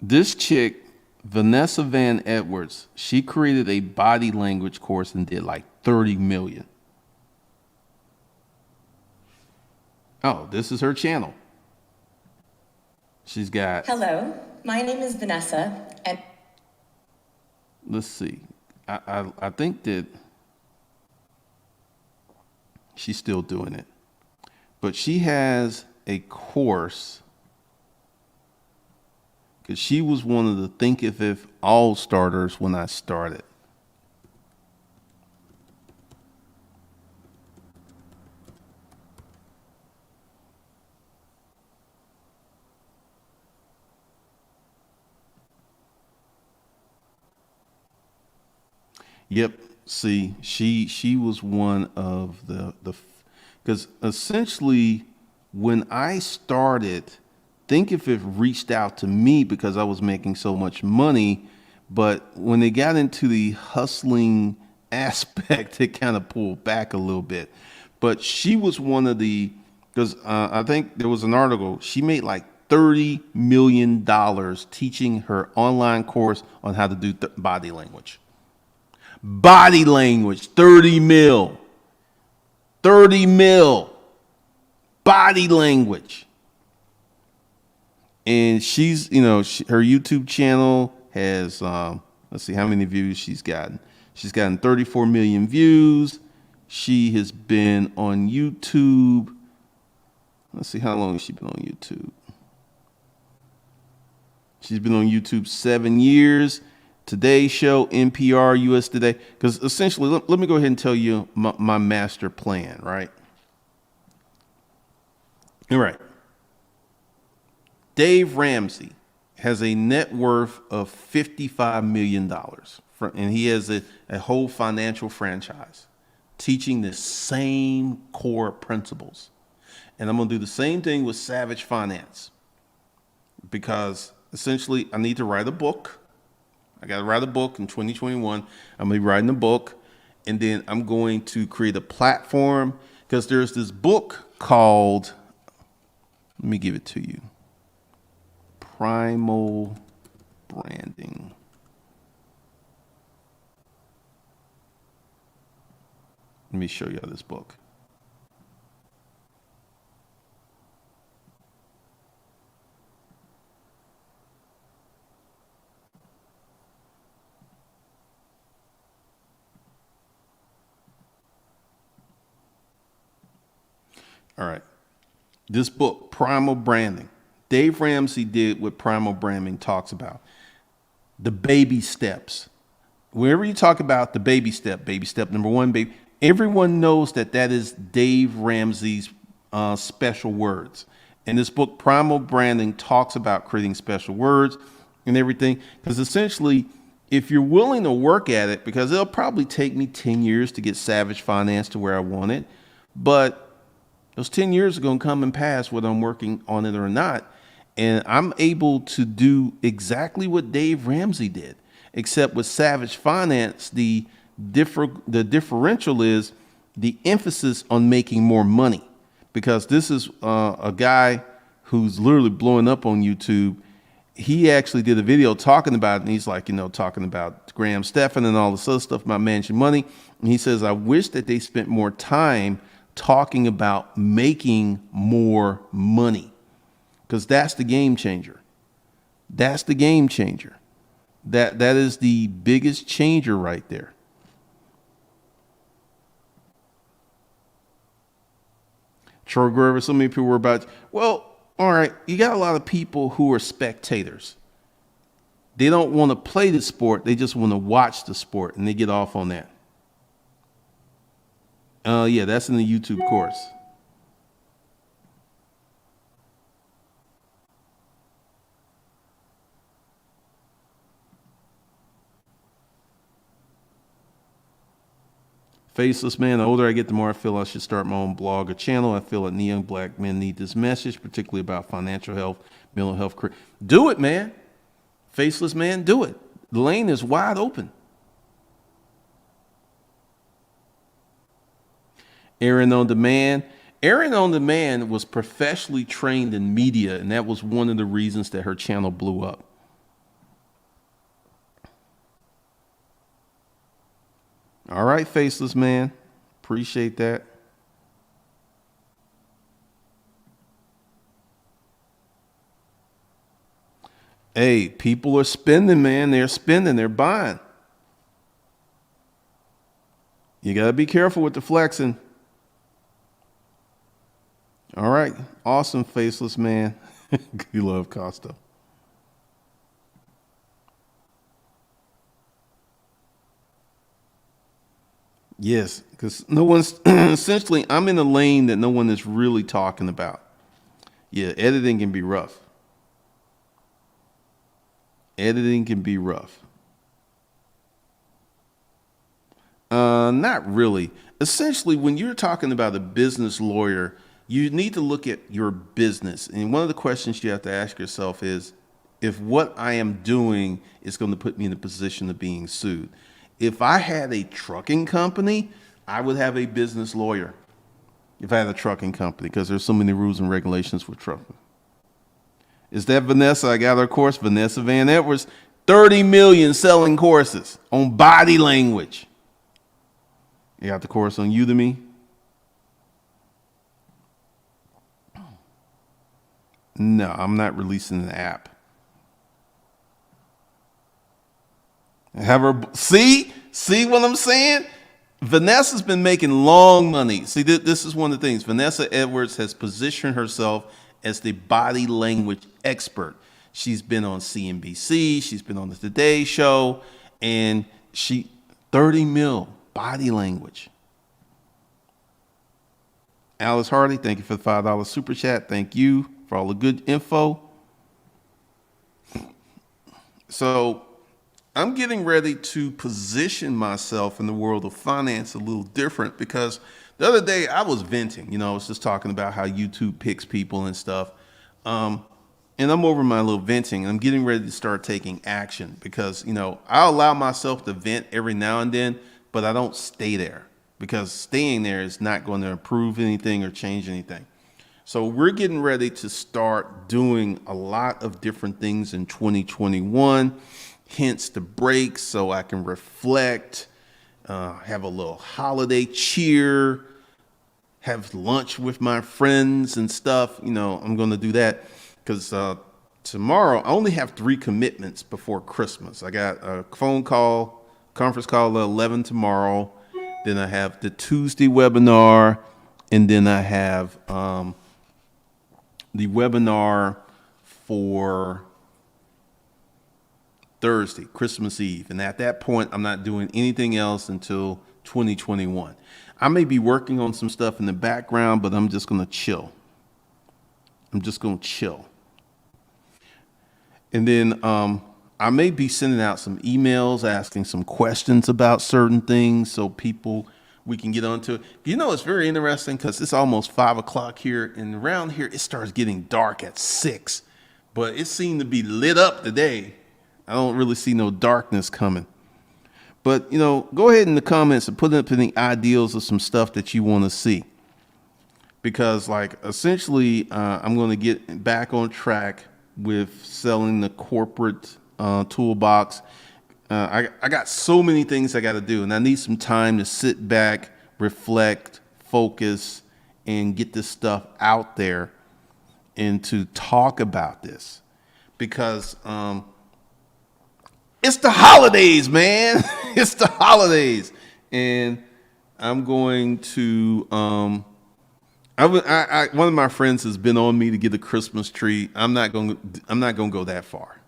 This chick, Vanessa Van Edwards, she created a body language course and did like 30 million. Oh, this is her channel. She's got. Hello, my name is Vanessa, and Let's see. I think that she's still doing it, but she has a course because she was one of the Think If All starters when I started. Yep. See, she was one of the because essentially when I started, think if it reached out to me because I was making so much money, but when they got into the hustling aspect, it kind of pulled back a little bit. But she was one of the because I think there was an article she made like $30 million teaching her online course on how to do body language. Body language, 30 mil. 30 mil. Body language. And she's, her YouTube channel has, let's see how many views she's gotten. She's gotten 34 million views. She has been on YouTube. Let's see, how long has she been on YouTube? She's been on YouTube 7 years. Today Show, NPR, US Today. Because essentially, let me go ahead and tell you my master plan, right? All right. Dave Ramsey has a net worth of $55 million. And he has a whole financial franchise teaching the same core principles. And I'm going to do the same thing with Savage Finance because essentially I need to write a book. I got to write a book in 2021. I'm going to be writing a book, and then I'm going to create a platform because there's this book called, let me give it to you, Primal Branding. Let me show you this book. All right. This book, Primal Branding. Dave Ramsey did what Primal Branding talks about. The baby steps. Wherever you talk about the baby step number one, baby, everyone knows that that is Dave Ramsey's special words. And this book, Primal Branding, talks about creating special words and everything. Because essentially, if you're willing to work at it, because it'll probably take me 10 years to get Savage Finance to where I want it, but those 10 years are going to come and pass whether I'm working on it or not. And I'm able to do exactly what Dave Ramsey did, except with Savage Finance, the differential is the emphasis on making more money, because this is a guy who's literally blowing up on YouTube. He actually did a video talking about it, and he's like, talking about Graham Stephan and all this other stuff about managing money. And he says, I wish that they spent more time talking about making more money, because that's the game changer. That's the game changer. That is the biggest changer right there. Troy Grover, so many people were about, well, all right, you got a lot of people who are spectators. They don't want to play the sport. They just want to watch the sport, and they get off on that. Yeah, that's in the YouTube course. Faceless man, the older I get, the more I feel I should start my own blog or channel. I feel that young black men need this message, particularly about financial health, mental health. Do it, man. Faceless man, do it. The lane is wide open. Aaron on Demand. Aaron on Demand was professionally trained in media, and that was one of the reasons that her channel blew up. All right, Faceless man. Appreciate that. Hey, people are spending, man. They're spending. They're buying. You got to be careful with the flexing. All right. Awesome, Faceless man. You love Costa. Yes, because no one's essentially, I'm in a lane that no one is really talking about. Yeah, editing can be rough. Editing can be rough. Not really. Essentially, when you're talking about a business lawyer, you need to look at your business. And one of the questions you have to ask yourself is, if what I am doing is going to put me in a position of being sued. If I had a trucking company, I would have a business lawyer. If I had a trucking company, because there's so many rules and regulations with trucking. Is that Vanessa? I got her course, Vanessa Van Edwards. 30 million selling courses on body language. You got the course on Udemy? No, I'm not releasing the app. Have her see what I'm saying? Vanessa's been making long money. See, this is one of the things. Vanessa Edwards has positioned herself as the body language expert. She's been on CNBC, she's been on the Today Show, and 30 mil body language. Alice Hardy, thank you for the $5 super chat. Thank you for all the good info. So I'm getting ready to position myself in the world of finance a little different, because the other day I was venting. I was just talking about how YouTube picks people and stuff. And I'm over my little venting, and I'm getting ready to start taking action, because, I allow myself to vent every now and then, but I don't stay there, because staying there is not going to improve anything or change anything. So we're getting ready to start doing a lot of different things in 2021, hence the break, so I can reflect, have a little holiday cheer, have lunch with my friends and stuff. I'm going to do that, because tomorrow I only have 3 commitments before Christmas. I got a conference call at 11 tomorrow. Then I have the Tuesday webinar, and then I have the webinar for Thursday, Christmas Eve. And at that point, I'm not doing anything else until 2021. I may be working on some stuff in the background, but I'm just going to chill. I'm just going to chill. And then I may be sending out some emails asking some questions about certain things so people we can get onto it. You know, it's very interesting because it's almost 5 o'clock here, and around here it starts getting dark at 6, but it seemed to be lit up today. I don't really see no darkness coming. But, you know, go ahead in the comments and put up any ideals of some stuff that you want to see. Because, like, essentially, I'm going to get back on track with selling the corporate toolbox. I got so many things I got to do, and I need some time to sit back, reflect, focus, and get this stuff out there and to talk about this. Because it's the holidays, man. It's the holidays. And I'm going to, one of my friends has been on me to get a Christmas tree. I'm not going to go that far.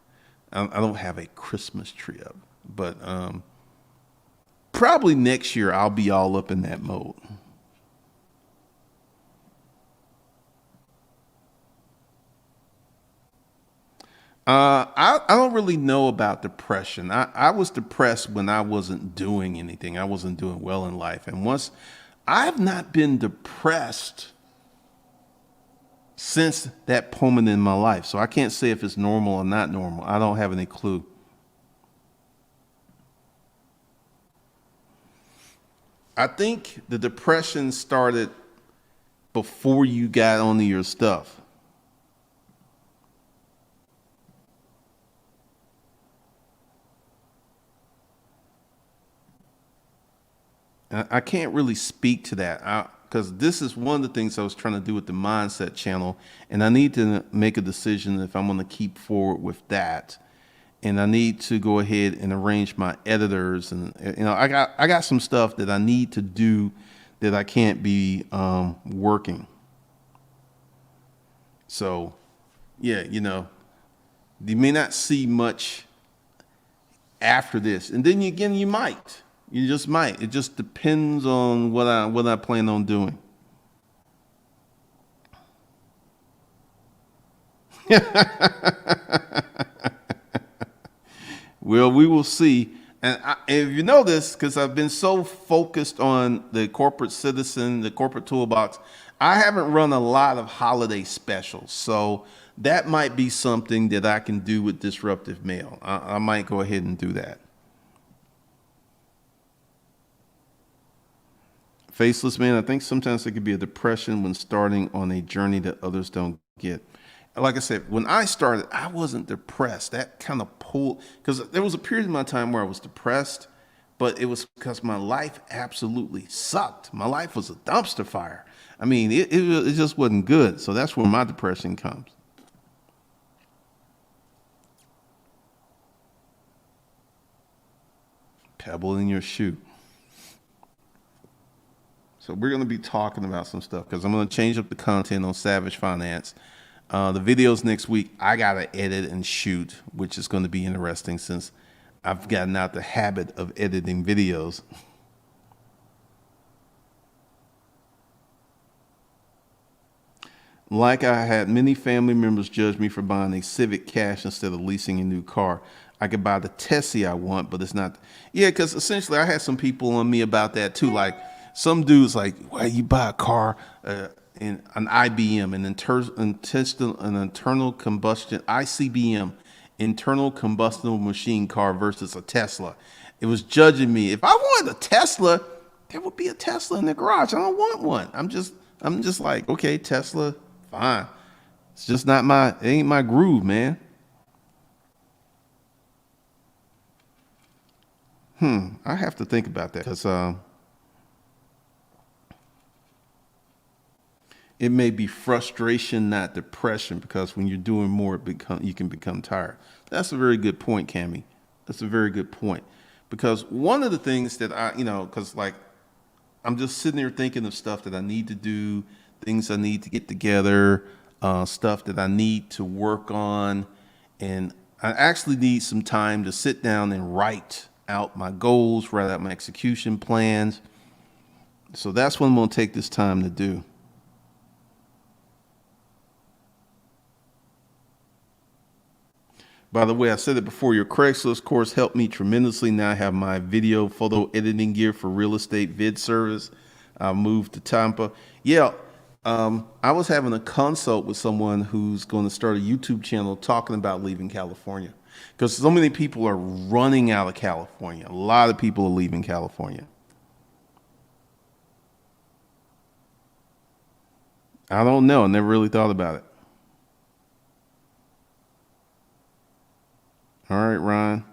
I don't have a Christmas tree up, but probably next year I'll be all up in that mode. I don't really know about depression. I was depressed when I wasn't doing anything. I wasn't doing well in life. And once I've not been depressed since that moment in my life. So I can't say if it's normal or not normal. I don't have any clue. I think the depression started before you got onto your stuff. I can't really speak to that because this is one of the things I was trying to do with the mindset channel, and I need to make a decision if I'm going to keep forward with that. And I need to go ahead and arrange my editors, and you know, I got some stuff that I need to do that I can't be working. So, yeah, you know, you may not see much after this, and then again, you might. You just might. It just depends on what I plan on doing. Well, we will see. And if you know this, because I've been so focused on the corporate citizen, the corporate toolbox, I haven't run a lot of holiday specials. So that might be something that I can do with Disruptive Mail. I might go ahead and do that. Faceless man, I think sometimes it could be a depression when starting on a journey that others don't get. Like I said, when I started, I wasn't depressed. That kind of pulled, because there was a period in my time where I was depressed, but it was because my life absolutely sucked. My life was a dumpster fire. I mean, it just wasn't good. So that's where my depression comes. Pebble in your shoe. So we're going to be talking about some stuff because I'm going to change up the content on Savage Finance. The videos next week, I got to edit and shoot, which is going to be interesting since I've gotten out the habit of editing videos. Like I had many family members judge me for buying a Civic cash instead of leasing a new car. I could buy the Tessie I want, but it's not. Yeah, because essentially I had some people on me about that too. Like some dudes like, why you buy a car in an IBM, an internal combustion, ICBM, internal combustible machine car versus a Tesla. It was judging me. If I wanted a Tesla, there would be a Tesla in the garage. I don't want one. I'm just like, okay, Tesla, fine. It's just not it ain't my groove, man. I have to think about that because it may be frustration, not depression, because when you're doing more, you can become tired. That's a very good point, Cammie. That's a very good point. Because one of the things that because like I'm just sitting there thinking of stuff that I need to do, things I need to get together, stuff that I need to work on. And I actually need some time to sit down and write out my goals, write out my execution plans. So that's what I'm going to take this time to do. By the way, I said it before, your Craigslist course helped me tremendously. Now I have my video photo editing gear for real estate vid service. I moved to Tampa. Yeah, I was having a consult with someone who's going to start a YouTube channel talking about leaving California because so many people are running out of California. A lot of people are leaving California. I don't know. I never really thought about it. All right, Ron.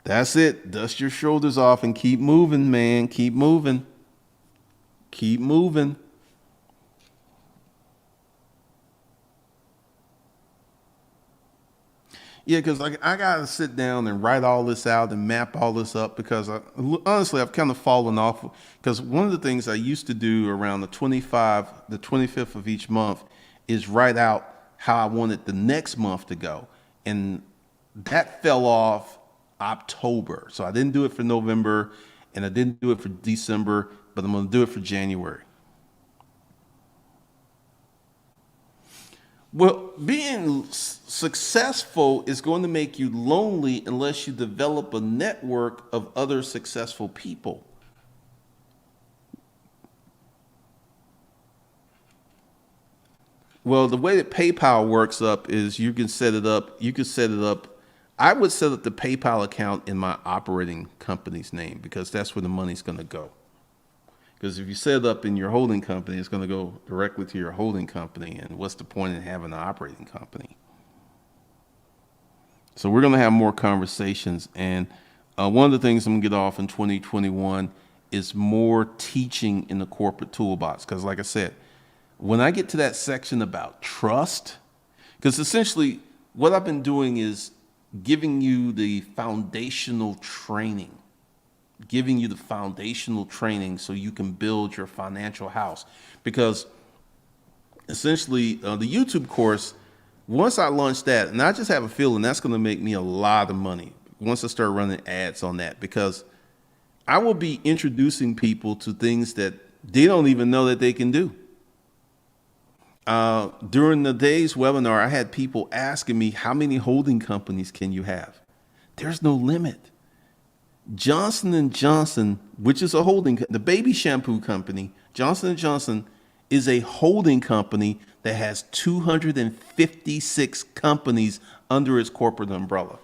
That's it. Dust your shoulders off and keep moving, man. Keep moving. Keep moving. Yeah, because I got to sit down and write all this out and map all this up because honestly, I've kind of fallen off. Because one of the things I used to do around the 25th of each month is write out how I wanted the next month to go. And that fell off October. So I didn't do it for November and I didn't do it for December, but I'm going to do it for January. Well, being successful is going to make you lonely unless you develop a network of other successful people. Well, the way that PayPal works up is you can set it up. You can set it up. I would set up the PayPal account in my operating company's name because that's where the money's going to go. Because if you set it up in your holding company, it's going to go directly to your holding company. And what's the point in having an operating company? So we're going to have more conversations. And one of the things I'm going to get off in 2021 is more teaching in the corporate toolbox. Because like I said, when I get to that section about trust, because essentially what I've been doing is giving you the foundational training. Giving you the foundational training so you can build your financial house. Because essentially the YouTube course, once I launch that, and I just have a feeling that's going to make me a lot of money once I start running ads on that, because I will be introducing people to things that they don't even know that they can do. During the day's webinar, I had people asking me, how many holding companies can you have? There's no limit. Johnson & Johnson, which is a holding, the baby shampoo company, Johnson & Johnson is a holding company that has 256 companies under its corporate umbrella.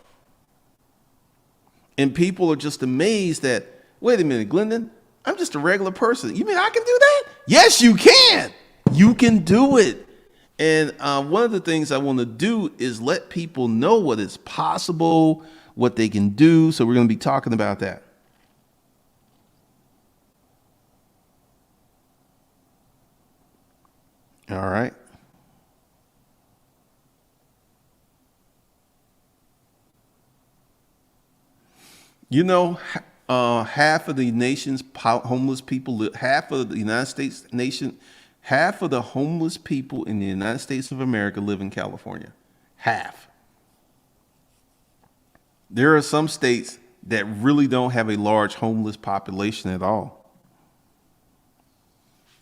And people are just amazed that, wait a minute, Glendon, I'm just a regular person. You mean I can do that? Yes, you can. You can do it. And one of the things I want to do is let people know what is possible, what they can do. So we're going to be talking about that. All right. You know, half of the nation's homeless people, half of the United States nation, half of the homeless people in the United States of America live in California. Half. There are some states that really don't have a large homeless population at all.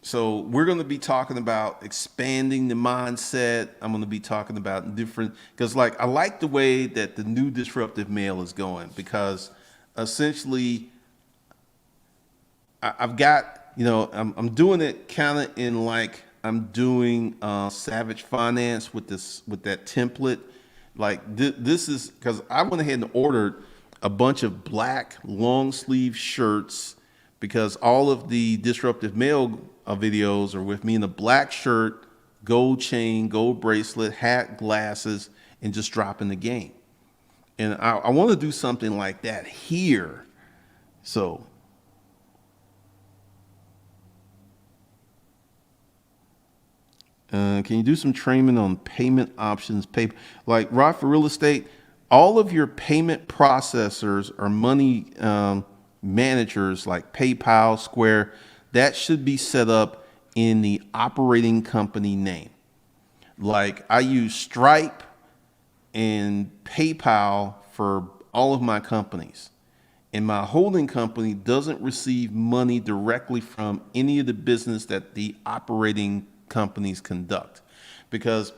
So we're going to be talking about expanding the mindset. I'm going to be talking about different, because like I like the way that the new disruptive mail is going, because essentially I've got, I'm doing it kind of in like I'm doing Savage Finance with that template. Like this is because I went ahead and ordered a bunch of black long sleeve shirts because all of the disruptive mail videos are with me in a black shirt, gold chain, gold bracelet, hat, glasses, and just dropping the game. And I want to do something like that here. So can you do some training on payment options? Like Rock for Real Estate, all of your payment processors or money managers like PayPal, Square, that should be set up in the operating company name. Like I use Stripe and PayPal for all of my companies. And my holding company doesn't receive money directly from any of the business that the operating companies conduct. Because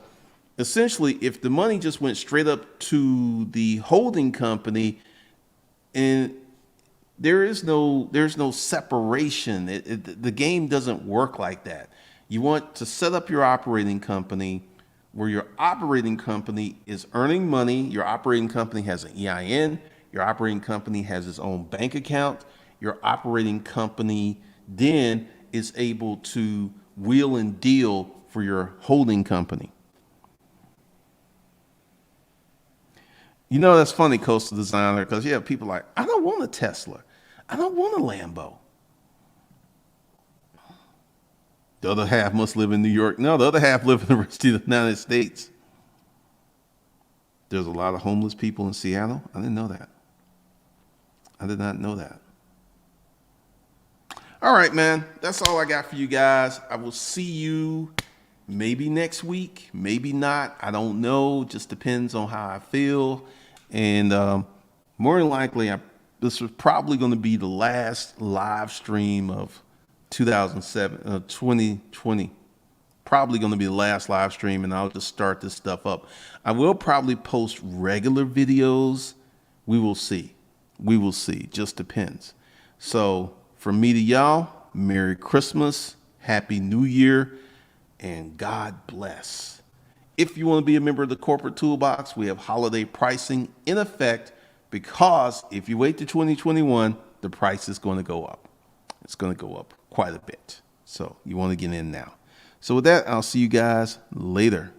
essentially, if the money just went straight up to the holding company, and there's no separation. The game doesn't work like that. You want to set up your operating company where your operating company is earning money. Your operating company has an EIN. Your operating company has its own bank account. Your operating company then is able to wheel and deal for your holding company. You know, that's funny, Coastal Designer, because you have people like, I don't want a Tesla. I don't want a Lambo. The other half must live in New York. No, the other half live in the rest of the United States. There's a lot of homeless people in Seattle. I didn't know that. I did not know that. All right, man. That's all I got for you guys. I will see you maybe next week, maybe not. I don't know. Just depends on how I feel. And more than likely, this was probably going to be the last live stream of 2020. Probably going to be the last live stream, and I'll just start this stuff up. I will probably post regular videos. We will see. We will see. Just depends. So from me to y'all, Merry Christmas, Happy New Year, and God bless. If you want to be a member of the Corporate Toolbox, we have holiday pricing in effect, because if you wait to 2021, the price is going to go up. It's going to go up quite a bit. So you want to get in now. So with that, I'll see you guys later.